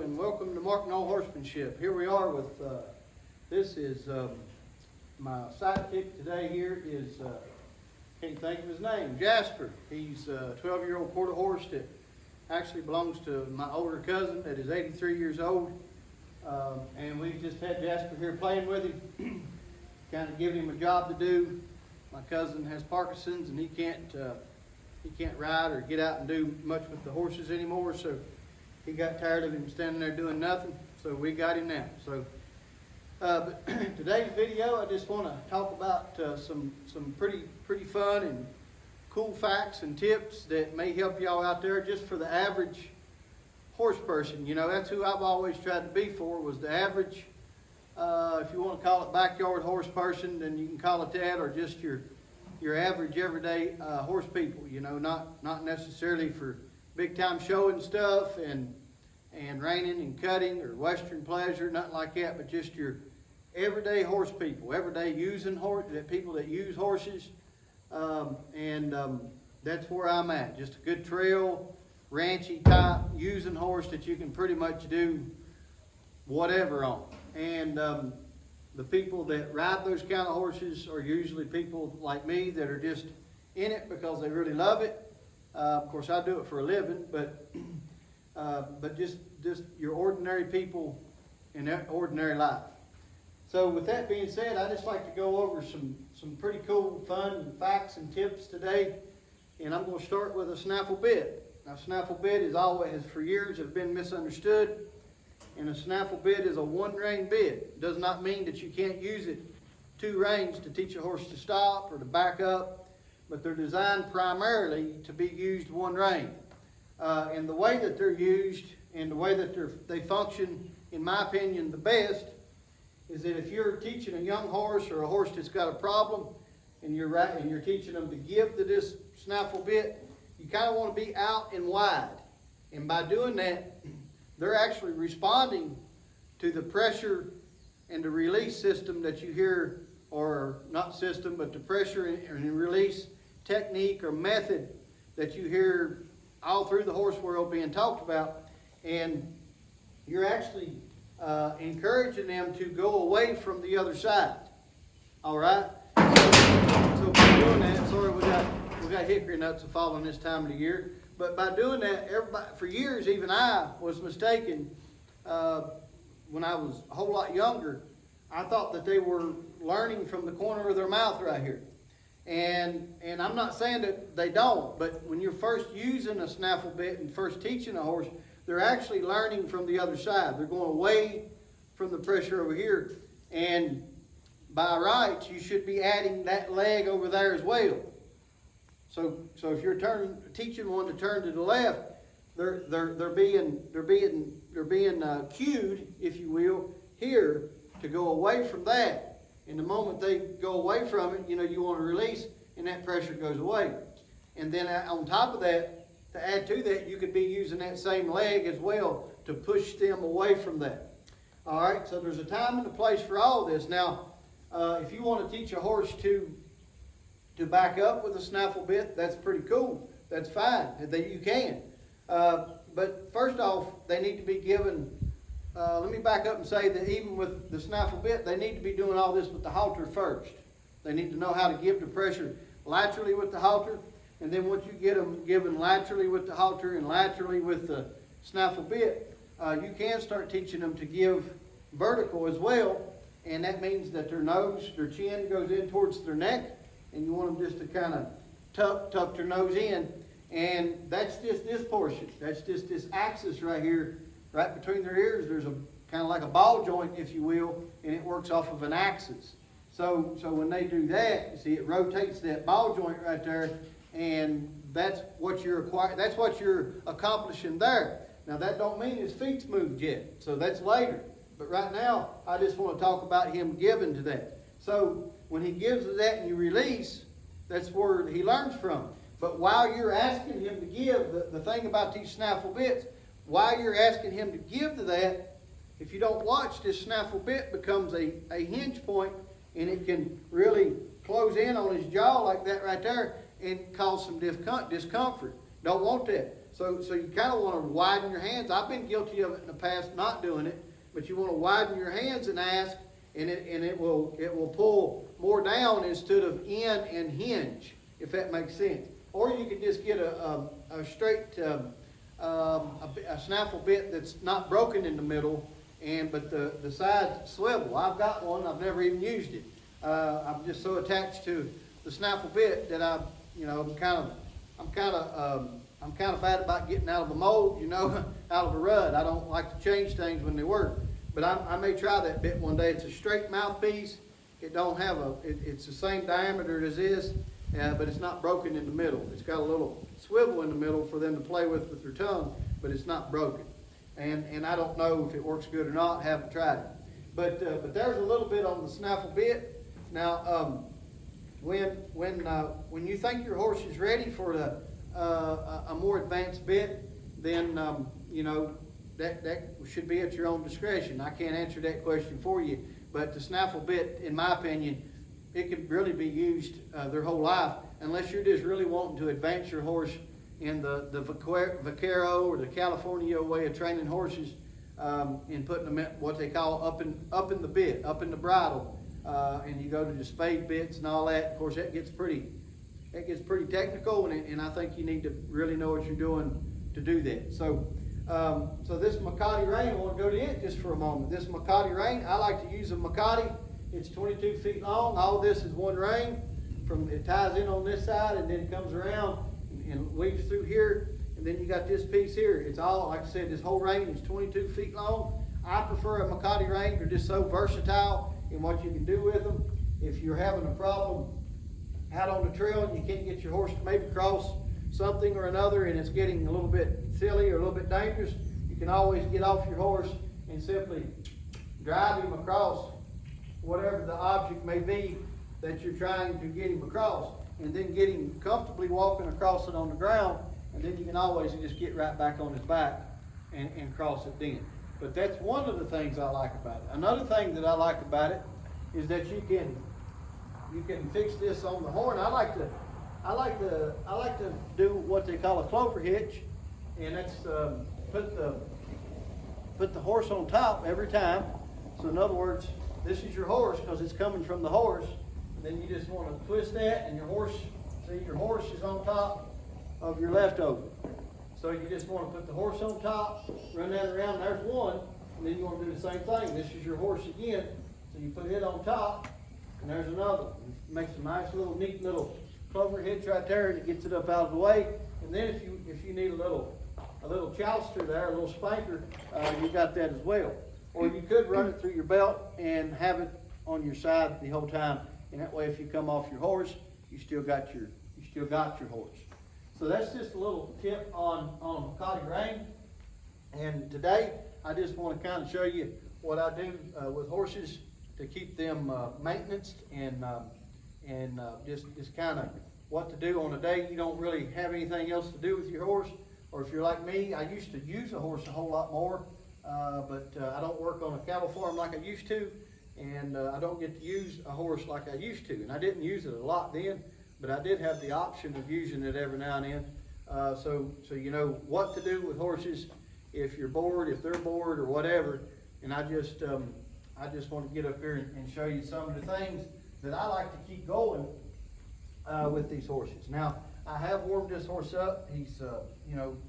and welcome to Mark No Horsemanship. Here we are with, this is my sidekick today here is, can't think of his name, Jasper. He's a 12-year-old quarter horse that actually belongs to my older cousin that is 83 years old. And we just had Jasper here playing with him, kind of giving him a job to do. My cousin has Parkinson's and he can't ride or get out and do much with the horses anymore, so he got tired of him standing there doing nothing, so we got him now. So but today's video, I just want to talk about some pretty fun and cool facts and tips that may help y'all out there just for the average horse person. You know, that's who I've always tried to be for, was the average, if you want to call it backyard horse person, then you can call it that, or just your average everyday horse people, you know, not necessarily for big time show and stuff and reining and cutting or western pleasure, nothing like that, but just your everyday horse people, everyday using horse, people that use horses, that's where I'm at. Just a good trail, ranchy type using horse that you can pretty much do whatever on. And the people that ride those kind of horses are usually people like me that are just in it because they really love it. Of course, I do it for a living, but just your ordinary people in their ordinary life. So with that being said, I just like to go over some pretty cool, fun facts and tips today. And I'm going to start with a Snaffle Bit. Now, Snaffle Bit is always, for years, have been misunderstood. And a Snaffle Bit is a one-rein bit. It does not mean that you can't use it two reins to teach a horse to stop or to back up, but they're designed primarily to be used one rein. And the way that they're used and the way that they function, in my opinion, the best, is that if you're teaching a young horse or a horse that's got a problem and you're teaching them to give to this Snaffle Bit, you kind of want to be out and wide. And by doing that, they're actually responding to the pressure and the release system that you hear, or not system, but the pressure and release technique or method that you hear all through the horse world being talked about. And you're actually encouraging them to go away from the other side. All right? So by doing that, sorry, we got hickory nuts falling this time of the year. But by doing that, everybody, for years, even I was mistaken. When I was a whole lot younger, I thought that they were learning from the corner of their mouth right here. And I'm not saying that they don't, but when you're first using a Snaffle Bit and first teaching a horse, they're actually learning from the other side. They're going away from the pressure over here. And by rights, you should be adding that leg over there as well. So if you're teaching one to turn to the left, they're being cued, if you will, here to go away from that. And the moment they go away from it, you know, you want to release, and that pressure goes away. And then on top of that, to add to that, you could be using that same leg as well to push them away from that. All right, so there's a time and a place for all this. Now, if you want to teach a horse to back up with a Snaffle Bit, that's pretty cool. That's fine, that you can. But first off, they need to be given, let me back up and say that even with the Snaffle Bit, they need to be doing all this with the halter first. They need to know how to give the pressure laterally with the halter. And then once you get them given laterally with the halter and laterally with the Snaffle Bit, you can start teaching them to give vertical as well. And that means that their nose, their chin goes in towards their neck. And you want them just to kind of tuck their nose in. And that's just this portion. That's just this axis right here, right between their ears. There's a kind of like a ball joint, if you will, and it works off of an axis. So when they do that, you see it rotates that ball joint right there, and that's what you're accomplishing there. Now that don't mean his feet's moved yet, so that's later. But right now, I just want to talk about him giving to that. So when he gives to that and you release, that's where he learns from. But while you're asking him to give, the thing about these Snaffle Bits, while you're asking him to give to that, if you don't watch, this Snaffle Bit becomes a hinge point, and it can really close in on his jaw like that right there and cause some discomfort. Don't want that. So you kind of want to widen your hands. I've been guilty of it in the past, not doing it, but you want to widen your hands and ask, and it will pull more down instead of in and hinge, if that makes sense. Or you can just get a straight a snaffle bit that's not broken in the middle, but the sides swivel. I've got one. I've never even used it. I'm just so attached to the snaffle bit that I'm kind of bad about getting out of a mold, out of a rut. I don't like to change things when they work. But I may try that bit one day. It's a straight mouthpiece. It don't have it's the same diameter as this, but it's not broken in the middle. It's got a little swivel in the middle for them to play with their tongue, but it's not broken. And I don't know if it works good or not. Haven't tried it. But there's a little bit on the snaffle bit. Now, when you think your horse is ready for a more advanced bit, then that should be at your own discretion. I can't answer that question for you, but the snaffle bit, in my opinion, it could really be used their whole life, unless you're just really wanting to advance your horse in the vaquero or the California way of training horses, and putting them in what they call up in the bit, up in the bridle, and you go to the spade bits and all that. Of course, that gets pretty technical, and I think you need to really know what you're doing to do that. So this Makati rein, I want to go to it just for a moment. This Makati rein, I like to use a Makati. It's 22 feet long. All this is one rein. It ties in on this side and then it comes around and weaves through here. And then you got this piece here. It's all, like I said, this whole rein is 22 feet long. I prefer a Makati rein. They're just so versatile in what you can do with them. If you're having a problem out on the trail and you can't get your horse to maybe cross something or another and it's getting a little bit silly or a little bit dangerous, you can always get off your horse and simply drive him across whatever the object may be that you're trying to get him across, and then get him comfortably walking across it on the ground, and then you can always just get right back on his back and cross it then. But that's one of the things I like about it. Another thing that I like about it is that you can fix this on the horn. I like to do what they call a Clover Hitch, and that's put the horse on top every time. So in other words, this is your horse because it's coming from the horse. Then you just want to twist that, and your horse is on top of your leftover. So you just want to put the horse on top, run that around. There's one, and then you want to do the same thing. This is your horse again. So you put it on top, and there's another one. It makes a nice little, neat little Clover Hitch right there, and it gets it up out of the way. And then if you need a little chalster there, a little spanker, you got that as well. Or you could run it through your belt and have it on your side the whole time. And that way, if you come off your horse, you still got your horse. So that's just a little tip on a Makati rein. And today, I just want to kind of show you what I do with horses to keep them maintenanced and just kind of what to do on a day you don't really have anything else to do with your horse. Or if you're like me, I used to use a horse a whole lot more. But I don't work on a cattle farm like I used to, and I don't get to use a horse like I used to. And I didn't use it a lot then, but I did have the option of using it every now and then. So you know what to do with horses if you're bored, if they're bored, or whatever. And I just want to get up here and show you some of the things that I like to keep going with these horses. Now, I have warmed this horse up. He's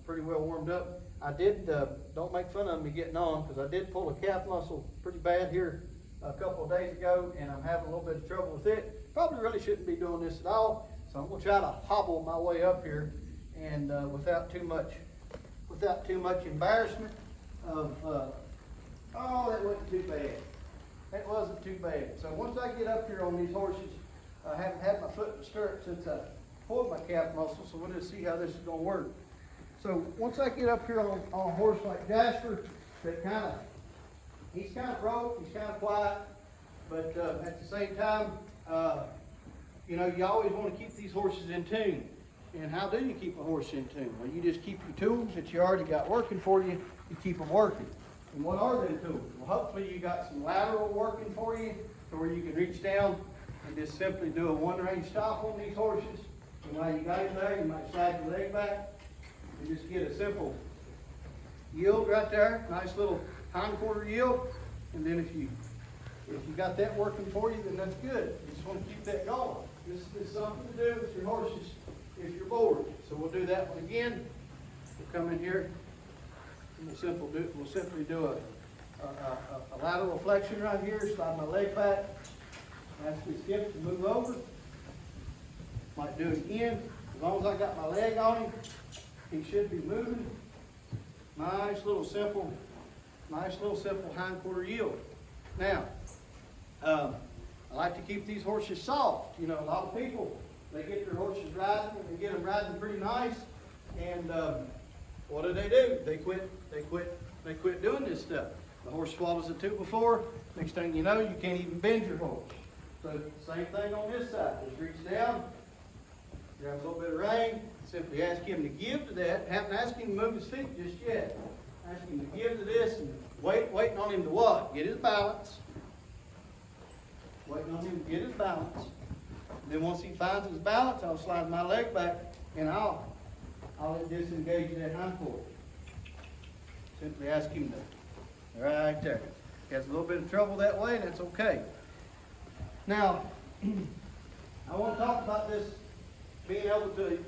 pretty well warmed up. I did, don't make fun of me getting on, because I did pull a calf muscle pretty bad here a couple of days ago, and I'm having a little bit of trouble with it. Probably really shouldn't be doing this at all, so I'm going to try to hobble my way up here, and without too much embarrassment of, that wasn't too bad. That wasn't too bad. So once I get up here on these horses, I haven't had my foot in the stirrup since I pulled my calf muscle, so we'll just see how this is going to work. So once I get up here on a horse like Jasper, he's kind of broke, he's kind of quiet, but at the same time, you always want to keep these horses in tune. And how do you keep a horse in tune? Well, you just keep your tools that you already got working for you, you keep them working. And what are them tools? Well, hopefully you got some lateral working for you, to where you can reach down and just simply do a one-range stop on these horses. And while you got him there, you might slide your leg back, You just get a simple yield right there, nice little hindquarter yield, and then if you got that working for you, then that's good. You just want to keep that going. This is something to do with your horses if you're bored. So we'll do that one again. We'll come in here and we'll simply do a lateral flexion right here, slide my leg back, ask me skip to move over. Might do it again. As long as I got my leg on him, he should be moving. Nice little simple hindquarter yield. Now, I like to keep these horses soft. You know, a lot of people, they get their horses riding and they get them riding pretty nice, and what do? They quit doing this stuff. The horse swallows a 2x4. Next thing you know, you can't even bend your horse. So same thing on this side. Just reach down, grab a little bit of rein. Simply ask him to give to that. Haven't asked him to move his feet just yet. Ask him to give to this and waiting on him to what? Get his balance. Waiting on him to get his balance. And then once he finds his balance, I'll slide my leg back and I'll disengage that hindquarter. Simply ask him to. Right there. He has a little bit of trouble that way, and that's okay. Now, I want to talk about this being able to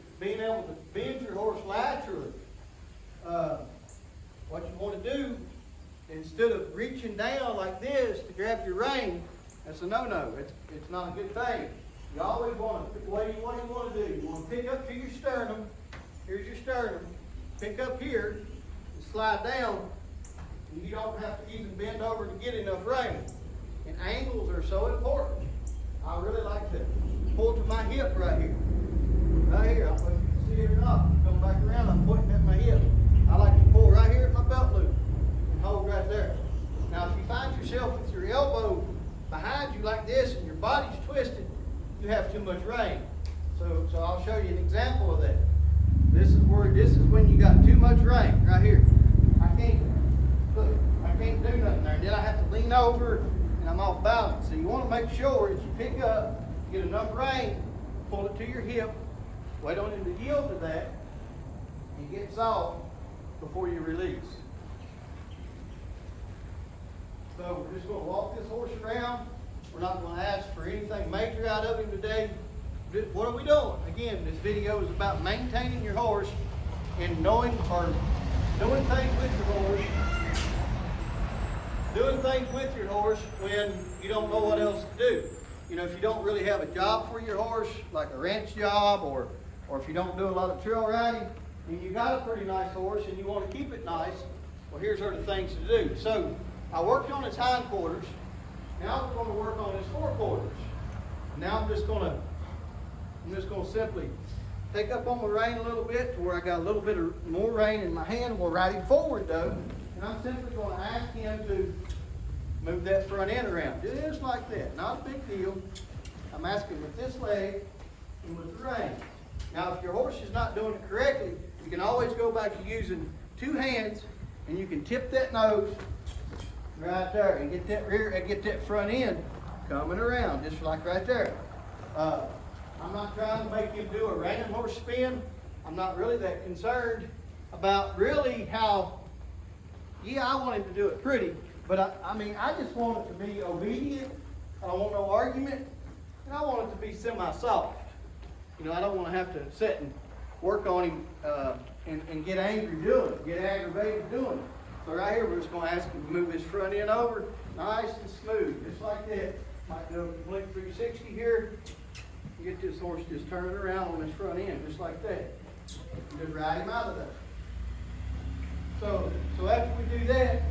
bend your horse laterally. What you want to do, instead of reaching down like this to grab your rein, that's a no-no. It's not a good thing. You always want to, what do you want to do? You want to pick up to your sternum. Here's your sternum. Pick up here and slide down. And you don't have to even bend over to get enough rein. And angles are so important. I really like to pull to my hip right here. Right here. I don't know if you can see it or not. Come back around, I'm pointing at my hip. I like to pull right here at my belt loop and hold right there. Now, if you find yourself with your elbow behind you like this and your body's twisted, you have too much rein. So I'll show you an example of that. This is when you got too much rein right here. I can't do nothing there. Then I have to lean over and I'm off balance. So you want to make sure that you pick up, get enough rein, pull it to your hip, wait on him to yield to that, and get soft before you release. So we're just going to walk this horse around. We're not going to ask for anything major out of him today. What are we doing? Again, this video is about maintaining your horse and knowing or doing things with your horse. Doing things with your horse when you don't know what else to do. You know, if you don't really have a job for your horse, like a ranch job, or if you don't do a lot of trail riding, and you got a pretty nice horse and you want to keep it nice, well, here's the things to do. So I worked on his hindquarters. Now we're going to work on his forequarters. Now I'm just going to simply take up on my rein a little bit to where I got a little bit of more rein in my hand. We'll ride him forward though, and I'm simply going to ask him to move that front end around, just like that. Not a big deal. I'm asking with this leg and with the rein. Now, if your horse is not doing it correctly, you can always go back to using two hands, and you can tip that nose right there and get that rear and get that front end coming around, just like right there. I'm not trying to make him do a reining horse spin. I'm not really that concerned about really how. Yeah, I want him to do it pretty, but I just want it to be obedient. I don't want no argument, and I want it to be semi-soft. You know, I don't want to have to sit and work on him and get angry doing it, get aggravated doing it. So right here, we're just going to ask him to move his front end over, nice and smooth, just like that. Might do a complete 360 here. You get this horse just turning around on his front end, just like that. And just ride him out of there. So after we do that,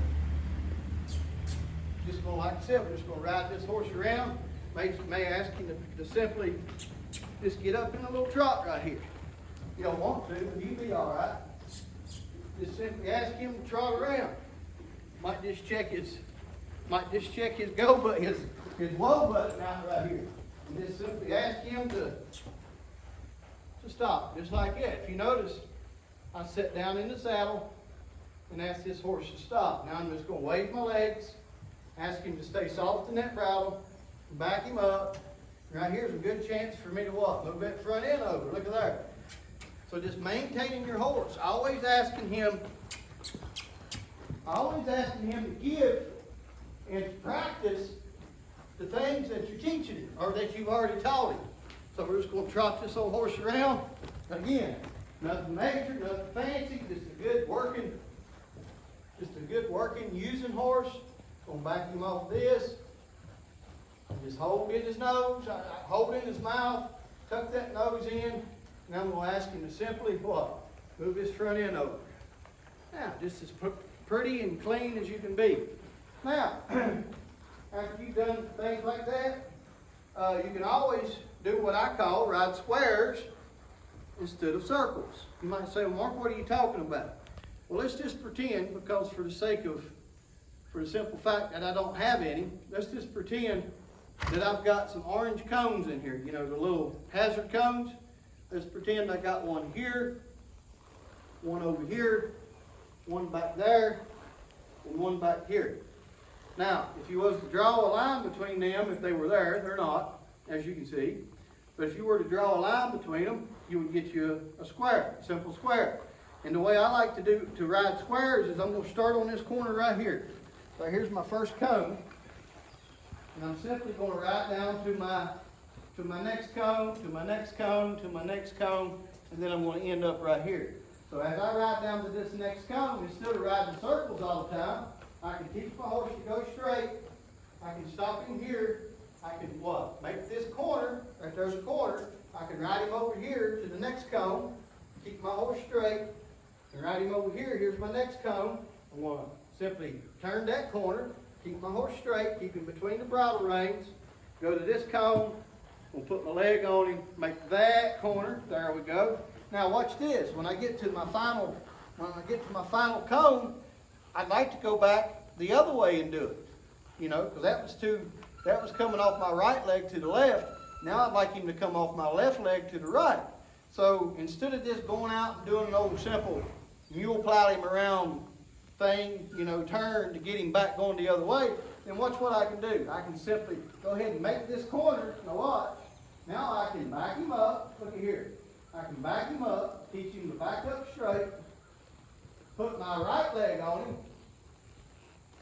just going, like I said, we're just going to ride this horse around. May ask him to simply just get up in a little trot right here. You don't want to, but you'll be all right. Just simply ask him to trot around. Might just check his go button, his whoa button out right here. And just simply ask him to stop, just like that. If you notice, I sit down in the saddle and ask this horse to stop. Now I'm just going to wave my legs, ask him to stay soft in that bridle, back him up. Right here's a good chance for me to what? Move that front end over. Look at there. So just maintaining your horse. Always asking him to give and to practice the things that you're teaching him or that you've already taught him. So we're just going to trot this old horse around. Again, nothing major, nothing fancy, just a good working using horse. Going to back him off this. Just hold in his nose, hold in his mouth, tuck that nose in, and I'm going to ask him to simply what? Move his front end over. Now, just as pretty and clean as you can be. Now, after you've done things like that, you can always do what I call ride squares instead of circles. You might say, well, Mark, what are you talking about? Well, let's just pretend, because for the simple fact that I don't have any, let's just pretend that I've got some orange cones in here. You know, the little hazard cones. Let's pretend I got one here, one over here, one back there, and one back here. Now, if you was to draw a line between them, if they were there, they're not, as you can see. But if you were to draw a line between them, you would get you a square, a simple square. And the way I like to ride squares is I'm going to start on this corner right here. So here's my first cone. And I'm simply going to ride down to my next cone, to my next cone, to my next cone, and then I'm going to end up right here. So as I ride down to this next cone, instead of riding circles all the time, I can teach my horse to go straight. I can stop him here. I can what? Make this corner, right there's a corner. I can ride him over here to the next cone, keep my horse straight, and ride him over here. Here's my next cone. I'm going to simply turn that corner, keep my horse straight, keep him between the bridle reins, go to this cone, I'm going to put my leg on him, make that corner, there we go. Now watch this, when I get to my final cone, I'd like to go back the other way and do it. You know, because that was coming off my right leg to the left. Now I'd like him to come off my left leg to the right. So instead of just going out and doing an old simple mule plow him around thing, you know, turn to get him back going the other way, then watch what I can do. I can simply go ahead and make this corner. Now watch. Now I can back him up. Look at here. I can back him up, teach him to back up straight, put my right leg on him.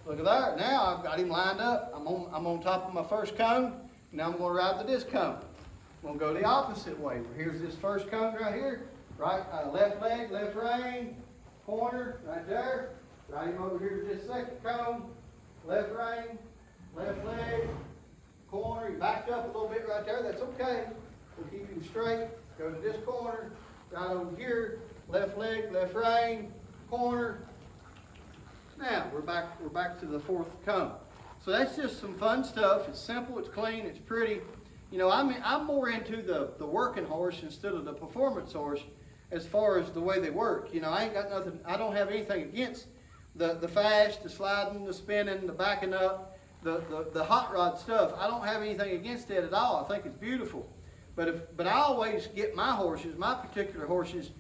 Look at there. Now I've got him lined up. I'm on top of my first cone. Now I'm going to ride to this cone. I'm going to go the opposite way. Here's this first cone right here. Right, left leg, left rein, corner right there. Ride him over here to this second cone. Left rein, left leg, corner. He backed up a little bit right there. That's okay. We'll keep him straight. Go to this corner. Right over here. Left leg, left rein, corner. Now we're back to the fourth cone. So that's just some fun stuff. It's simple, it's clean, it's pretty. You know, I'm more into the working horse instead of the performance horse as far as the way they work. You know, I ain't got nothing. I don't have anything against the fast, the sliding, the spinning, the backing up, the hot rod stuff. I don't have anything against that at all. I think it's beautiful. But I always get my horses, my particular horses,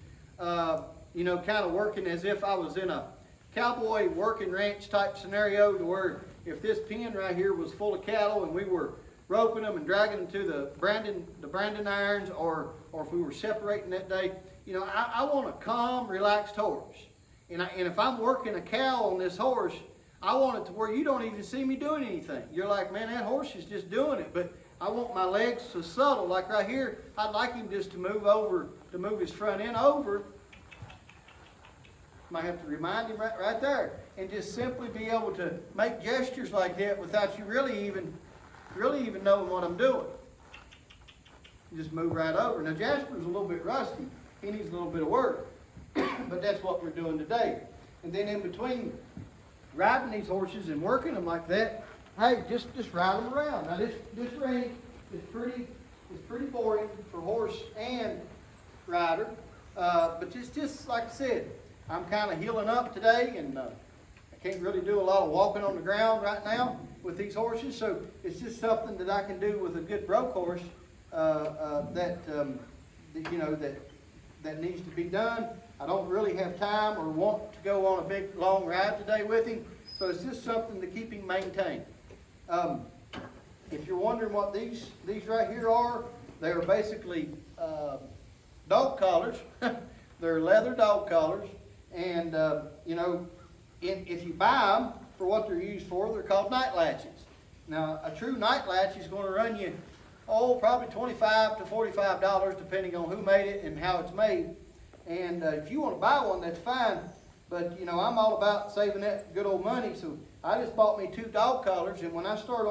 you know, kind of working as if I was in a cowboy working ranch type scenario, to where if this pen right here was full of cattle and we were roping them and dragging them to the branding irons, or if we were separating that day, you know, I want a calm, relaxed horse. And if I'm working a cow on this horse, I want it to where you don't even see me doing anything. You're like, man, that horse is just doing it. But I want my legs so subtle, like right here, I'd like him just to move his front end over. Might have to remind him right there, and just simply be able to make gestures like that without you really even knowing what I'm doing. You just move right over. Now Jasper's a little bit rusty. He needs a little bit of work, but that's what we're doing today. And then in between riding these horses and working them like that, hey, just ride them around. Now this ring is pretty boring for horse and rider, but just like I said, I'm kind of healing up today, and I can't really do a lot of walking on the ground right now with these horses, so it's just something that I can do with a good broke horse that needs to be done. I don't really have time or want to go on a big long ride today with him, so it's just something to keep him maintained. If you're wondering what these right here are, they are basically dog collars. They're leather dog collars, and you know, if you buy them for what they're used for, they're called night latches. Now, a true night latch is going to run you, probably $25 to $45, depending on who made it and how it's made. And if you want to buy one, that's fine. But, you know, I'm all about saving that good old money, so I just bought me 2 dog collars, and when I start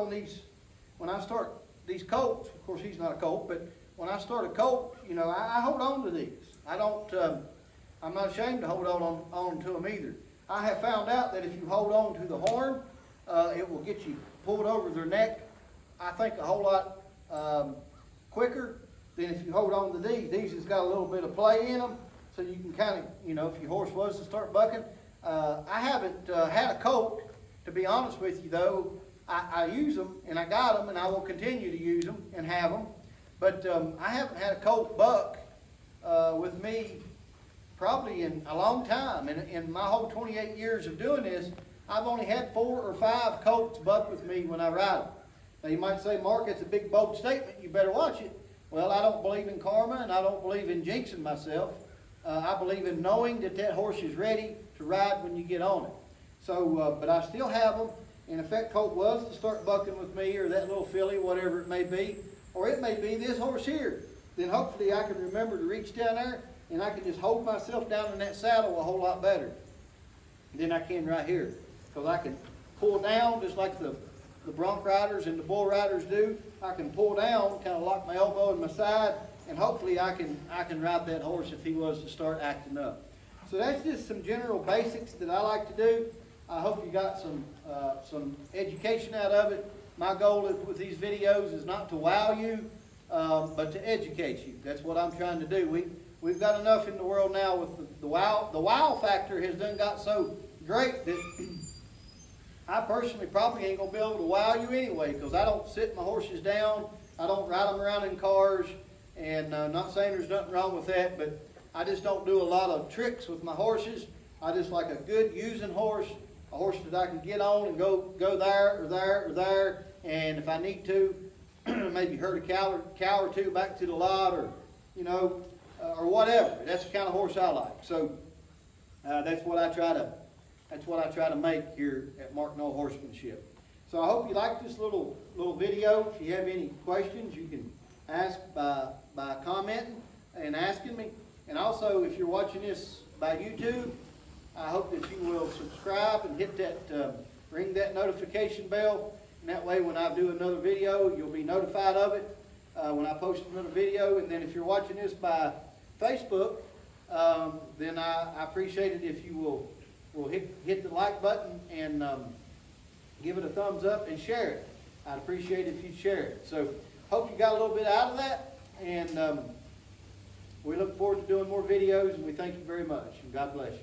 these colts, of course he's not a colt, but when I start a colt, you know, I hold on to these. I'm not ashamed to hold on to them either. I have found out that if you hold on to the horn, it will get you pulled over their neck, I think, a whole lot quicker than if you hold on to these. These has got a little bit of play in them, so you can kind of, you know, if your horse was to start bucking. I haven't had a colt, to be honest with you, though. I use them, and I got them, and I will continue to use them and have them. But I haven't had a colt buck with me probably in a long time. In my whole 28 years of doing this, I've only had 4 or 5 colts buck with me when I ride them. Now you might say, Mark, it's a big bold statement, you better watch it. Well, I don't believe in karma, and I don't believe in jinxing myself. I believe in knowing that horse is ready to ride when you get on it. So, but I still have them, and if that colt was to start bucking with me, or that little filly, whatever it may be, or it may be this horse here, then hopefully I can remember to reach down there, and I can just hold myself down in that saddle a whole lot better than I can right here. Because I can pull down just like the bronc riders and the bull riders do. I can pull down, kind of lock my elbow in my side, and hopefully I can ride that horse if he was to start acting up. So that's just some general basics that I like to do. I hope you got some education out of it. My goal with these videos is not to wow you, but to educate you. That's what I'm trying to do. We've got enough in the world now with the wow. The wow factor has done got so great that I personally probably ain't going to be able to wow you anyway, because I don't sit my horses down. I don't ride them around in cars, and not saying there's nothing wrong with that, but I just don't do a lot of tricks with my horses. I just like a good using horse, a horse that I can get on and go there or there or there, and if I need to, maybe herd a cow or two back to the lot, or, you know, or whatever. That's the kind of horse I like. So that's what I try to make here at Mark No Horsemanship. So I hope you like this little video. If you have any questions, you can ask by commenting and asking me. And also, if you're watching this by YouTube, I hope that you will subscribe and hit that, ring that notification bell. And that way, when I do another video, you'll be notified of it when I post another video. And then if you're watching this by Facebook, then I appreciate it if you will hit the like button and give it a thumbs up and share it. I'd appreciate it if you share it. So hope you got a little bit out of that, and we look forward to doing more videos, and we thank you very much, and God bless you.